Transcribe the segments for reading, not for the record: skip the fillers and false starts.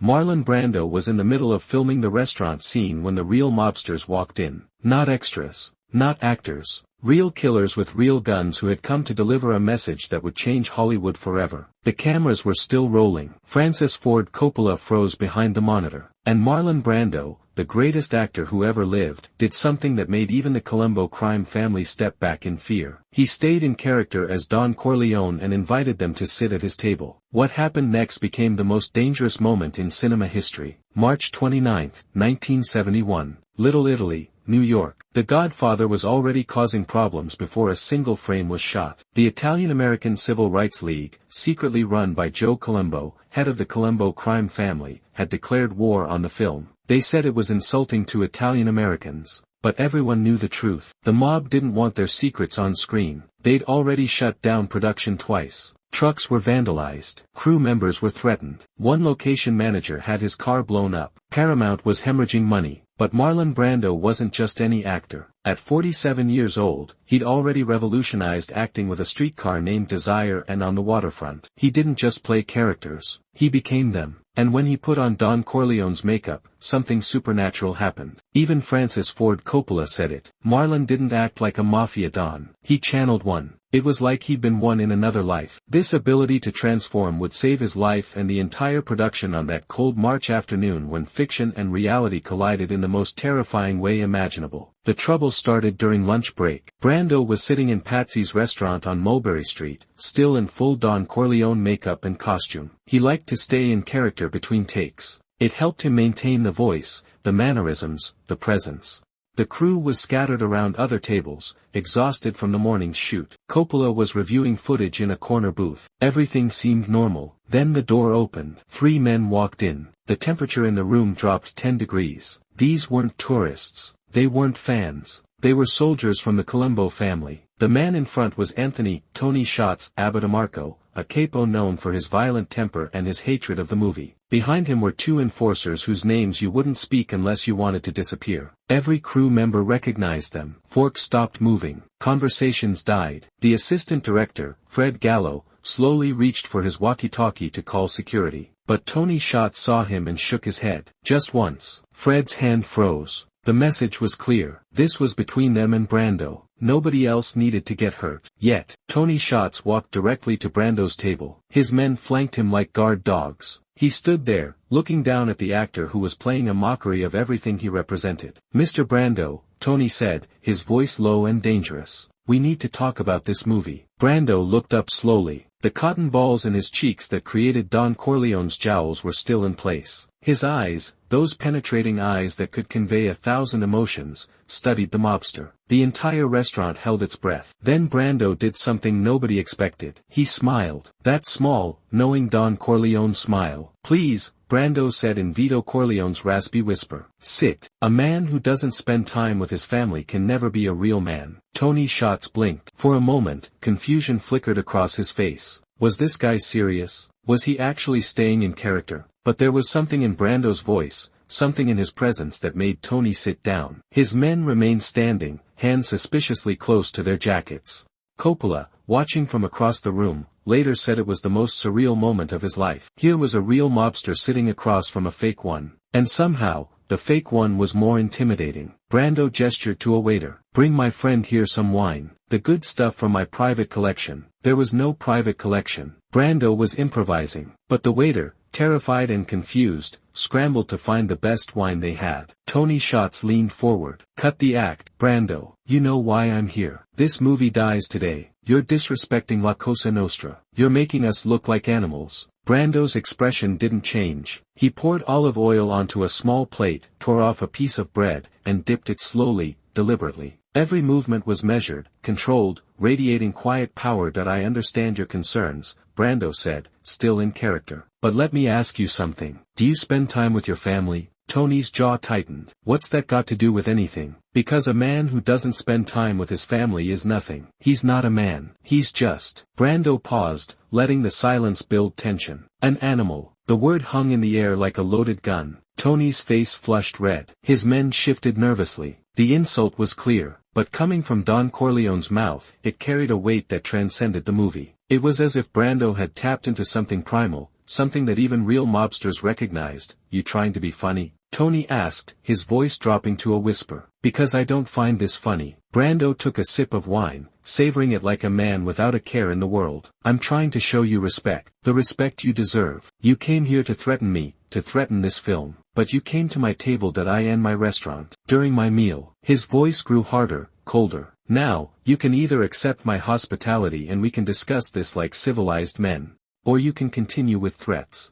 Marlon Brando was in the middle of filming the restaurant scene when the real mobsters walked in. Not extras. Not actors. Real killers with real guns who had come to deliver a message that would change Hollywood forever. The cameras were still rolling. Francis Ford Coppola froze behind the monitor. And Marlon Brando, the greatest actor who ever lived, did something that made even the Colombo crime family step back in fear. He stayed in character as Don Corleone and invited them to sit at his table. What happened next became the most dangerous moment in cinema history. March 29, 1971, Little Italy, New York. The Godfather was already causing problems before a single frame was shot. The Italian-American Civil Rights League, secretly run by Joe Colombo, head of the Colombo crime family, had declared war on the film. They said it was insulting to Italian Americans. But everyone knew the truth. The mob didn't want their secrets on screen. They'd already shut down production twice. Trucks were vandalized. Crew members were threatened. One location manager had his car blown up. Paramount was hemorrhaging money. But Marlon Brando wasn't just any actor. At 47 years old, he'd already revolutionized acting with A Streetcar Named Desire and On the Waterfront. He didn't just play characters. He became them. And when he put on Don Corleone's makeup, something supernatural happened. Even Francis Ford Coppola said it. Marlon didn't act like a mafia don. He channeled one. It was like he'd been one in another life. This ability to transform would save his life and the entire production on that cold March afternoon when fiction and reality collided in the most terrifying way imaginable. The trouble started during lunch break. Brando was sitting in Patsy's restaurant on Mulberry Street, still in full Don Corleone makeup and costume. He liked to stay in character between takes. It helped him maintain the voice, the mannerisms, the presence. The crew was scattered around other tables, exhausted from the morning's shoot. Coppola was reviewing footage in a corner booth. Everything seemed normal. Then the door opened. 3 men walked in. The temperature in the room dropped 10 degrees. These weren't tourists. They weren't fans. They were soldiers from the Colombo family. The man in front was Anthony "Tony Shots" Abadamarco, a capo known for his violent temper and his hatred of the movie. Behind him were 2 enforcers whose names you wouldn't speak unless you wanted to disappear. Every crew member recognized them. Forks stopped moving. Conversations died. The assistant director, Fred Gallo, slowly reached for his walkie-talkie to call security. But Tony Shots saw him and shook his head. Just once. Fred's hand froze. The message was clear. This was between them and Brando. Nobody else needed to get hurt. Yet, Tony Shots walked directly to Brando's table. His men flanked him like guard dogs. He stood there, looking down at the actor who was playing a mockery of everything he represented. "Mr. Brando," Tony said, his voice low and dangerous. "We need to talk about this movie." Brando looked up slowly. The cotton balls in his cheeks that created Don Corleone's jowls were still in place. His eyes, those penetrating eyes that could convey 1,000 emotions, studied the mobster. The entire restaurant held its breath. Then Brando did something nobody expected. He smiled. That small, knowing Don Corleone smile. "Please," Brando said in Vito Corleone's raspy whisper. "Sit. A man who doesn't spend time with his family can never be a real man." Tony Shots blinked. For a moment, confusion flickered across his face. Was this guy serious? Was he actually staying in character? But there was something in Brando's voice, something in his presence that made Tony sit down. His men remained standing, hands suspiciously close to their jackets. Coppola, watching from across the room, later said it was the most surreal moment of his life. Here was a real mobster sitting across from a fake one. And somehow, the fake one was more intimidating. Brando gestured to a waiter. "Bring my friend here some wine. The good stuff from my private collection." There was no private collection. Brando was improvising. But the waiter, terrified and confused, scrambled to find the best wine they had. Tony Shots leaned forward. "Cut the act, Brando. You know why I'm here. This movie dies today. You're disrespecting La Cosa Nostra. You're making us look like animals." Brando's expression didn't change. He poured olive oil onto a small plate, tore off a piece of bread, and dipped it slowly, deliberately. Every movement was measured, controlled, radiating quiet power. "That I understand your concerns," Brando said, still in character. "But let me ask you something. Do you spend time with your family?" Tony's jaw tightened. "What's that got to do with anything? Because a man who doesn't spend time with his family is nothing. He's not a man. He's just." Brando paused, letting the silence build tension. "An animal." The word hung in the air like a loaded gun. Tony's face flushed red. His men shifted nervously. The insult was clear, but coming from Don Corleone's mouth, it carried a weight that transcended the movie. It was as if Brando had tapped into something primal, something that even real mobsters recognized. "You trying to be funny?" Tony asked, his voice dropping to a whisper. "Because I don't find this funny." Brando took a sip of wine, savoring it like a man without a care in the world. "I'm trying to show you respect. The respect you deserve. You came here to threaten me, to threaten this film. But you came to my table and my restaurant. During my meal." His voice grew harder, colder. "Now, you can either accept my hospitality and we can discuss this like civilized men. Or you can continue with threats.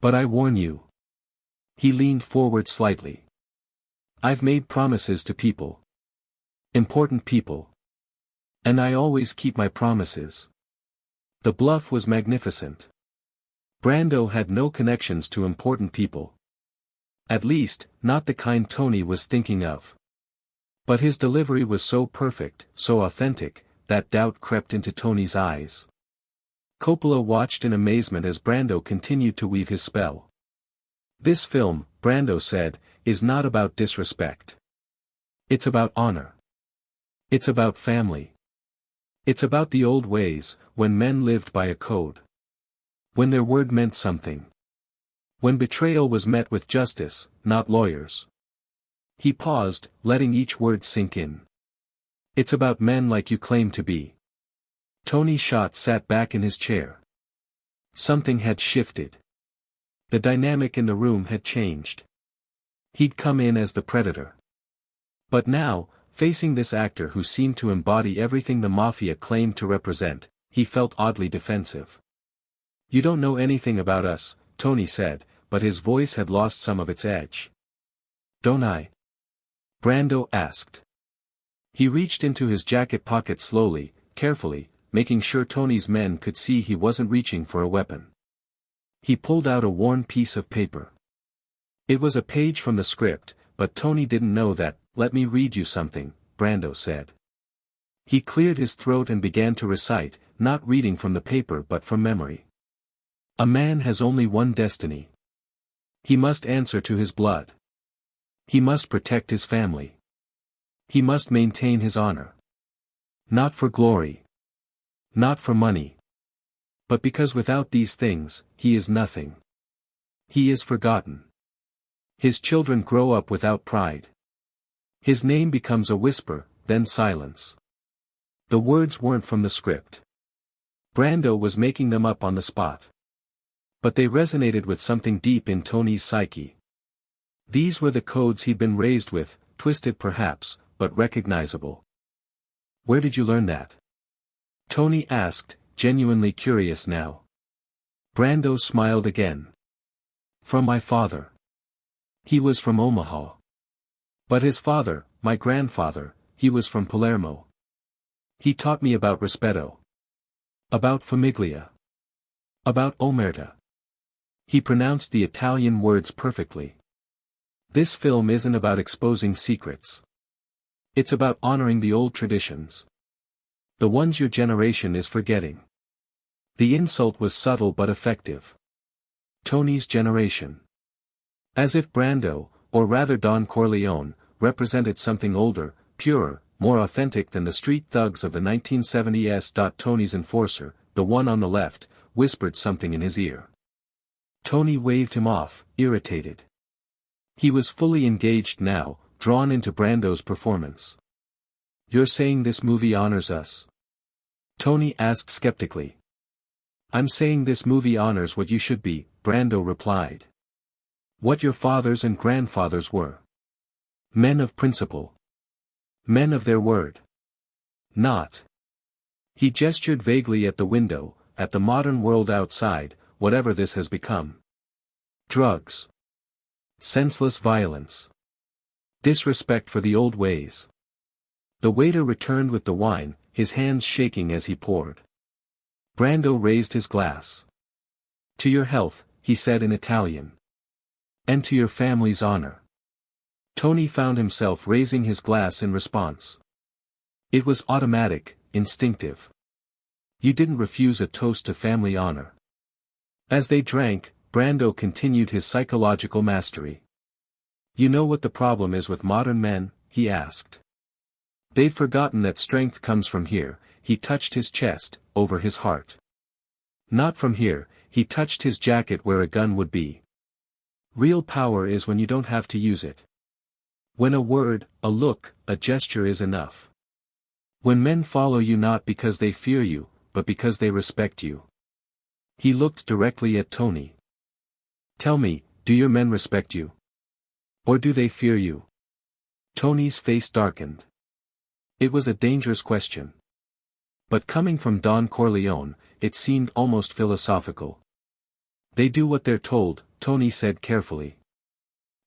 But I warn you." He leaned forward slightly. "I've made promises to people. Important people. And I always keep my promises." The bluff was magnificent. Brando had no connections to important people. At least, not the kind Tony was thinking of. But his delivery was so perfect, so authentic, that doubt crept into Tony's eyes. Coppola watched in amazement as Brando continued to weave his spell. "This film," Brando said, "is not about disrespect. It's about honor. It's about family. It's about the old ways, when men lived by a code. When their word meant something. When betrayal was met with justice, not lawyers." He paused, letting each word sink in. "It's about men like you claim to be." Tony Schott sat back in his chair. Something had shifted. The dynamic in the room had changed. He'd come in as the predator. But now, facing this actor who seemed to embody everything the mafia claimed to represent, he felt oddly defensive. "You don't know anything about us," Tony said, but his voice had lost some of its edge. "Don't I?" Brando asked. He reached into his jacket pocket slowly, carefully, making sure Tony's men could see he wasn't reaching for a weapon. He pulled out a worn piece of paper. It was a page from the script, but Tony didn't know that. "Let me read you something," Brando said. He cleared his throat and began to recite, not reading from the paper but from memory. "A man has only one destiny. He must answer to his blood. He must protect his family. He must maintain his honor. Not for glory. Not for money. But because without these things, he is nothing. He is forgotten. His children grow up without pride. His name becomes a whisper, then silence." The words weren't from the script. Brando was making them up on the spot. But they resonated with something deep in Tony's psyche. These were the codes he'd been raised with, twisted perhaps, but recognizable. "Where did you learn that?" Tony asked, genuinely curious now. Brando smiled again. "From my father. He was from Omaha. But his father, my grandfather, he was from Palermo. He taught me about rispetto. About famiglia. About omerta." He pronounced the Italian words perfectly. "This film isn't about exposing secrets. It's about honoring the old traditions. The ones your generation is forgetting." The insult was subtle but effective. Tony's generation. As if Brando, or rather Don Corleone, represented something older, purer, more authentic than the street thugs of the 1970s. Tony's enforcer, the one on the left, whispered something in his ear. Tony waved him off, irritated. He was fully engaged now, drawn into Brando's performance. "You're saying this movie honors us?" Tony asked skeptically. "I'm saying this movie honors what you should be," Brando replied. "What your fathers and grandfathers were. Men of principle. Men of their word. Not." He gestured vaguely at the window, at the modern world outside, whatever this has become. Drugs. Senseless violence. Disrespect for the old ways. The waiter returned with the wine, his hands shaking as he poured. Brando raised his glass. "To your health," he said in Italian. "And to your family's honor." Tony found himself raising his glass in response. It was automatic, instinctive. You didn't refuse a toast to family honor. As they drank, Brando continued his psychological mastery. "You know what the problem is with modern men?" he asked. "They've forgotten that strength comes from here." He touched his chest, over his heart. "Not from here," he touched his jacket where a gun would be. Real power is when you don't have to use it. When a word, a look, a gesture is enough. When men follow you not because they fear you, but because they respect you. He looked directly at Tony. Tell me, do your men respect you? Or do they fear you? Tony's face darkened. It was a dangerous question. But coming from Don Corleone, it seemed almost philosophical. They do what they're told, Tony said carefully.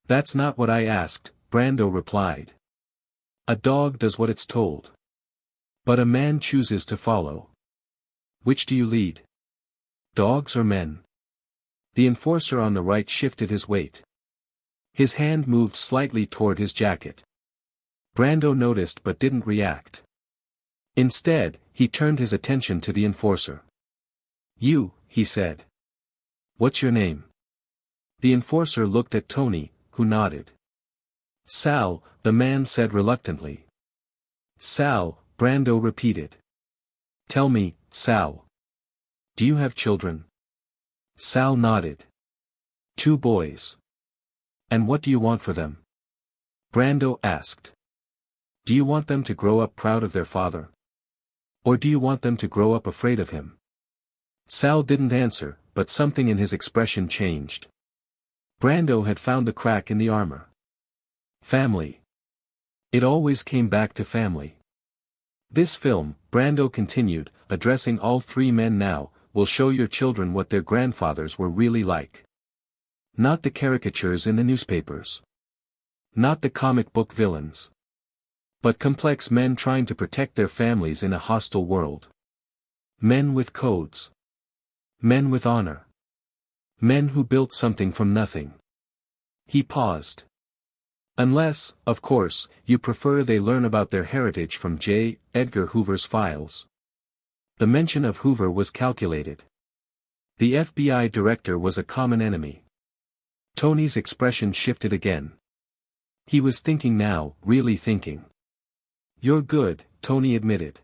That's not what I asked, Brando replied. A dog does what it's told. But a man chooses to follow. Which do you lead? Dogs or men? The enforcer on the right shifted his weight. His hand moved slightly toward his jacket. Brando noticed but didn't react. Instead, he turned his attention to the enforcer. You, he said. What's your name? The enforcer looked at Tony, who nodded. Sal, the man said reluctantly. Sal, Brando repeated. Tell me, Sal. Do you have children? Sal nodded. 2 boys. And what do you want for them? Brando asked. Do you want them to grow up proud of their father? Or do you want them to grow up afraid of him? Sal didn't answer, but something in his expression changed. Brando had found the crack in the armor. Family. It always came back to family. This film, Brando continued, addressing all 3 men now, will show your children what their grandfathers were really like. Not the caricatures in the newspapers. Not the comic book villains. But complex men trying to protect their families in a hostile world. Men with codes. Men with honor. Men who built something from nothing. He paused. Unless, of course, you prefer they learn about their heritage from J. Edgar Hoover's files. The mention of Hoover was calculated. The FBI director was a common enemy. Tony's expression shifted again. He was thinking now, really thinking. You're good, Tony admitted.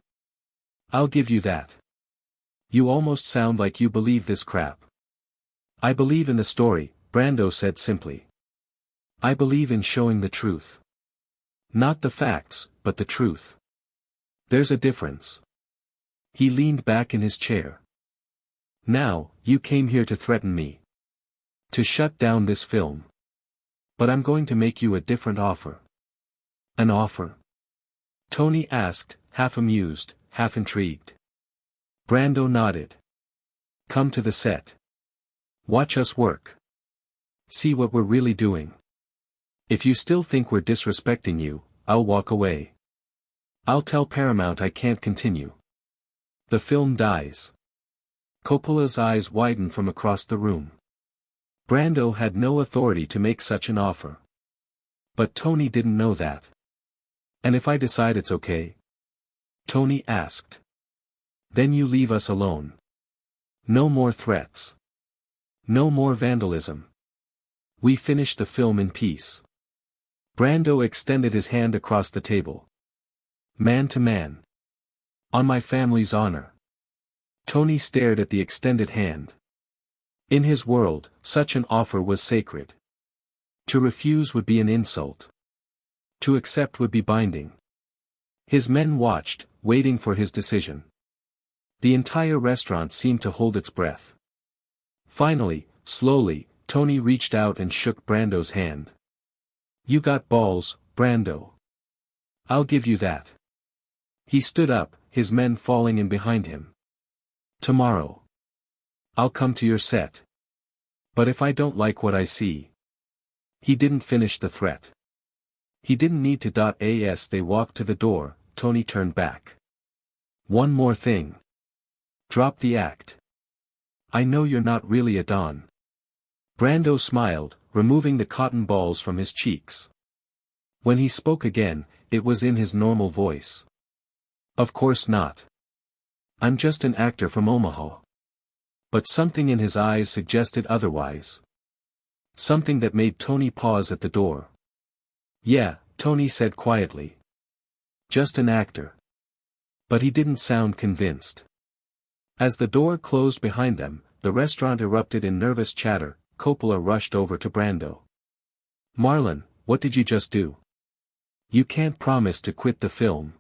I'll give you that. You almost sound like you believe this crap. I believe in the story, Brando said simply. I believe in showing the truth. Not the facts, but the truth. There's a difference. He leaned back in his chair. Now, you came here to threaten me. To shut down this film. But I'm going to make you a different offer. An offer? Tony asked, half amused, half intrigued. Brando nodded. Come to the set. Watch us work. See what we're really doing. If you still think we're disrespecting you, I'll walk away. I'll tell Paramount I can't continue. The film dies. Coppola's eyes widened from across the room. Brando had no authority to make such an offer. But Tony didn't know that. And if I decide it's okay? Tony asked. Then you leave us alone. No more threats. No more vandalism. We finish the film in peace. Brando extended his hand across the table. Man to man. On my family's honor. Tony stared at the extended hand. In his world, such an offer was sacred. To refuse would be an insult. To accept would be binding. His men watched, waiting for his decision. The entire restaurant seemed to hold its breath. Finally, slowly, Tony reached out and shook Brando's hand. You got balls, Brando. I'll give you that. He stood up, his men falling in behind him. Tomorrow. I'll come to your set. But if I don't like what I see. He didn't finish the threat. He didn't need to. As they walked to the door, Tony turned back. One more thing. Drop the act. I know you're not really a Don. Brando smiled, removing the cotton balls from his cheeks. When he spoke again, it was in his normal voice. Of course not. I'm just an actor from Omaha. But something in his eyes suggested otherwise. Something that made Tony pause at the door. Yeah, Tony said quietly. Just an actor. But he didn't sound convinced. As the door closed behind them, the restaurant erupted in nervous chatter. Coppola rushed over to Brando. "Marlon, what did you just do? You can't promise to quit the film."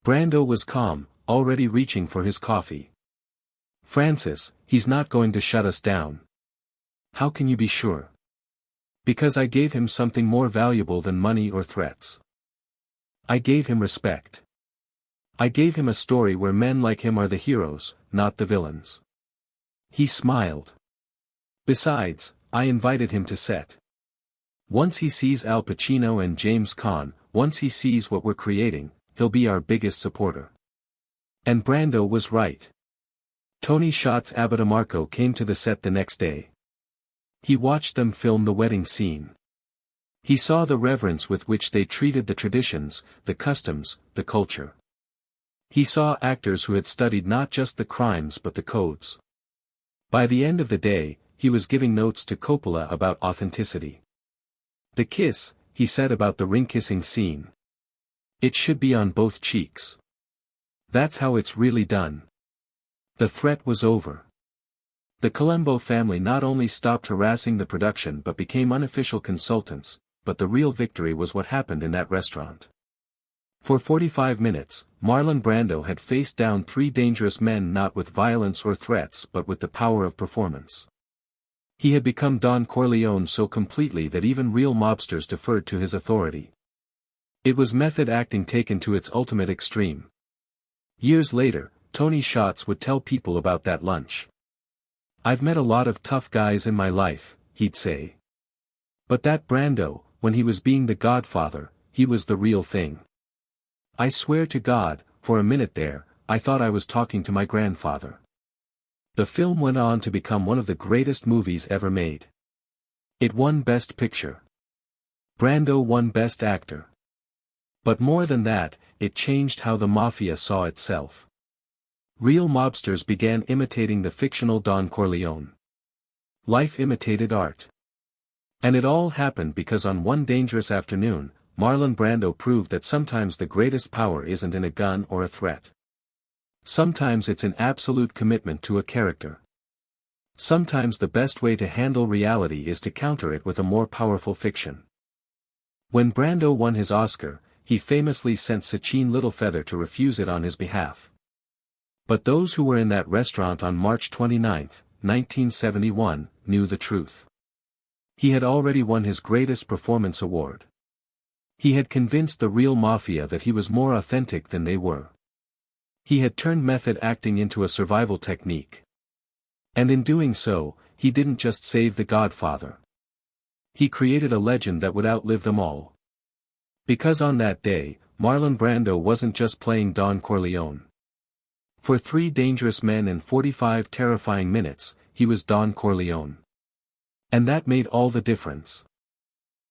Brando was calm, already reaching for his coffee. "Francis, he's not going to shut us down." "How can you be sure?" "Because I gave him something more valuable than money or threats. I gave him respect. I gave him a story where men like him are the heroes, not the villains." He smiled. "Besides, I invited him to set. Once he sees Al Pacino and James Caan, once he sees what we're creating, he'll be our biggest supporter." And Brando was right. Tony Scott's Abitamarco came to the set the next day. He watched them film the wedding scene. He saw the reverence with which they treated the traditions, the customs, the culture. He saw actors who had studied not just the crimes but the codes. By the end of the day, he was giving notes to Coppola about authenticity. "The kiss," he said about the ring-kissing scene. "It should be on both cheeks. That's how it's really done." The threat was over. The Colombo family not only stopped harassing the production but became unofficial consultants, but the real victory was what happened in that restaurant. For 45 minutes, Marlon Brando had faced down three dangerous men not with violence or threats but with the power of performance. He had become Don Corleone so completely that even real mobsters deferred to his authority. It was method acting taken to its ultimate extreme. Years later, Tony Scott would tell people about that lunch. "I've met a lot of tough guys in my life," he'd say. "But that Brando, when he was being the Godfather, he was the real thing. I swear to God, for a minute there, I thought I was talking to my grandfather." The film went on to become one of the greatest movies ever made. It won Best Picture. Brando won Best Actor. But more than that, it changed how the mafia saw itself. Real mobsters began imitating the fictional Don Corleone. Life imitated art. And it all happened because on one dangerous afternoon, Marlon Brando proved that sometimes the greatest power isn't in a gun or a threat. Sometimes it's an absolute commitment to a character. Sometimes the best way to handle reality is to counter it with a more powerful fiction. When Brando won his Oscar, he famously sent Sachin Littlefeather to refuse it on his behalf. But those who were in that restaurant on March 29, 1971, knew the truth. He had already won his greatest performance award. He had convinced the real mafia that he was more authentic than they were. He had turned method acting into a survival technique. And in doing so, he didn't just save The Godfather. He created a legend that would outlive them all. Because on that day, Marlon Brando wasn't just playing Don Corleone. For 3 dangerous men and 45 terrifying minutes, he was Don Corleone. And that made all the difference.